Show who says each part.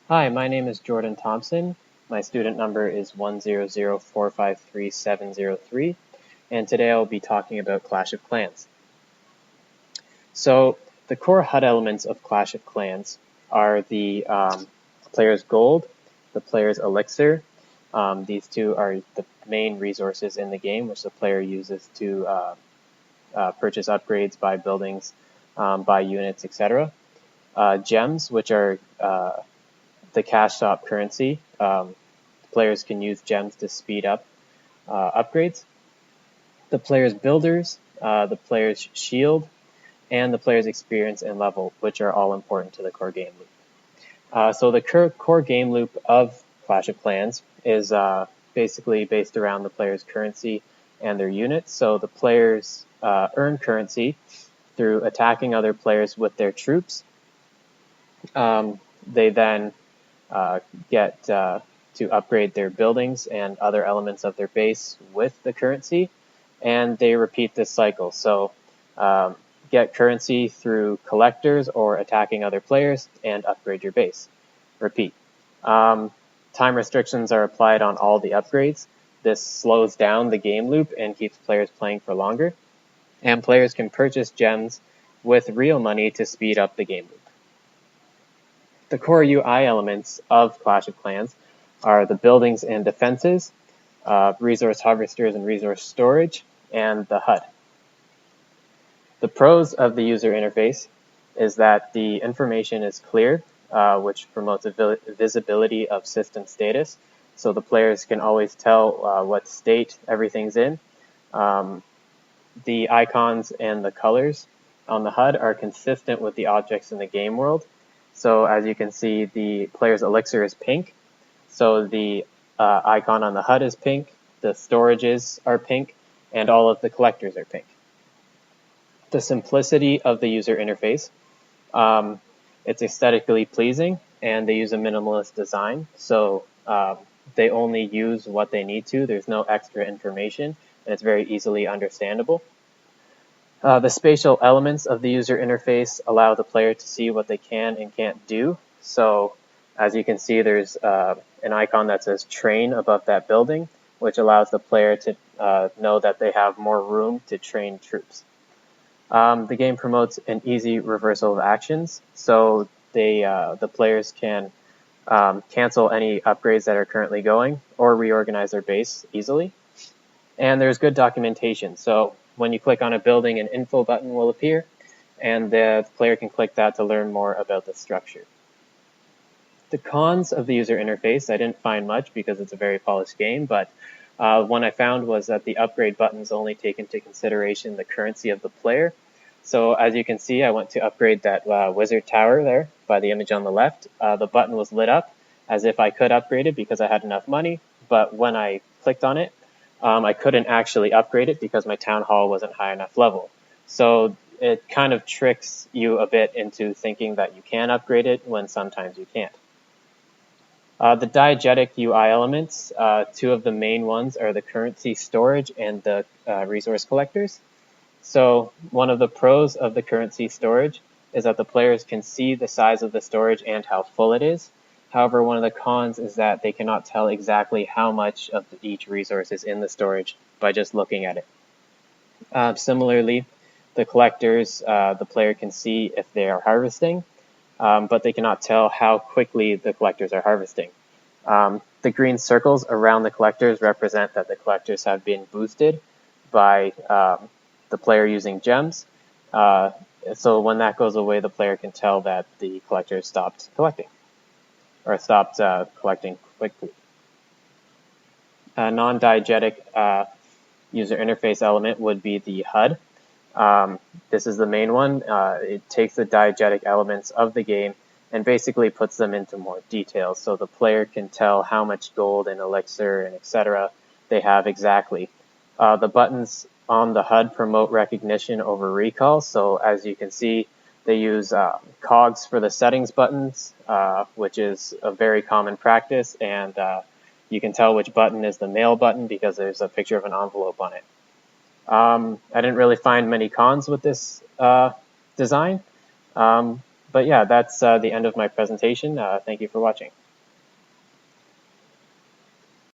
Speaker 1: Hi, my name is Jordan Thompson. My student number is 100453703, and today I'll be talking about Clash of Clans. So, the core HUD elements of Clash of Clans are the player's gold, the player's elixir. These two are the main resources in the game, which the player uses to purchase upgrades, buy buildings, buy units, etc. Gems, which are the cash shop currency. Players can use gems to speed up upgrades. The player's builders, the player's shield, and the player's experience and level, which are all important to the core game loop. So the core game loop of Clash of Clans is basically based around the player's currency and their units. So the players earn currency through attacking other players with their troops. They then get to upgrade their buildings and other elements of their base with the currency, and they repeat this cycle. So get currency through collectors or attacking other players and upgrade your base. Repeat. Time restrictions are applied on all the upgrades. This slows down the game loop and keeps players playing for longer. And players can purchase gems with real money to speed up the game loop. The core UI elements of Clash of Clans are the buildings and defenses, resource harvesters and resource storage, and the HUD. The pros of the user interface is that the information is clear, which promotes visibility of system status, so the players can always tell what state everything's in. The icons and the colors on the HUD are consistent with the objects in the game world. So as you can see, the player's elixir is pink, so the icon on the HUD is pink, the storages are pink, and all of the collectors are pink. The simplicity of the user interface, it's aesthetically pleasing, and they use a minimalist design, so they only use what they need to. There's no extra information, and it's very easily understandable. The spatial elements of the user interface allow the player to see what they can and can't do. So as you can see, there's an icon that says train above that building, which allows the player to know that they have more room to train troops. The game promotes an easy reversal of actions, so the players can cancel any upgrades that are currently going or reorganize their base easily. And there's good documentation. So when you click on a building, an info button will appear, and the player can click that to learn more about the structure. The cons of the user interface, I didn't find much because it's a very polished game, but one I found was that the upgrade buttons only take into consideration the currency of the player. So as you can see, I went to upgrade that wizard tower there by the image on the left. The button was lit up as if I could upgrade it because I had enough money, but when I clicked on it, I couldn't actually upgrade it because my town hall wasn't high enough level. So it kind of tricks you a bit into thinking that you can upgrade it when sometimes you can't. The diegetic UI elements, two of the main ones are the currency storage and the resource collectors. So one of the pros of the currency storage is that the players can see the size of the storage and how full it is. However, one of the cons is that they cannot tell exactly how much of each resource is in the storage by just looking at it. Similarly, the collectors, the player can see if they are harvesting, but they cannot tell how quickly the collectors are harvesting. The green circles around the collectors represent that the collectors have been boosted by the player using gems. So when that goes away, the player can tell that the collectors stopped collecting or stopped collecting quickly. A non-diegetic user interface element would be the HUD. This is the main one. It takes the diegetic elements of the game and basically puts them into more detail so the player can tell how much gold and elixir and etc. they have exactly. The buttons on the HUD promote recognition over recall, so as you can see, they use cogs for the settings buttons, which is a very common practice, and you can tell which button is the mail button because there's a picture of an envelope on it. I didn't really find many cons with this design. But yeah, that's the end of my presentation. Thank you for watching.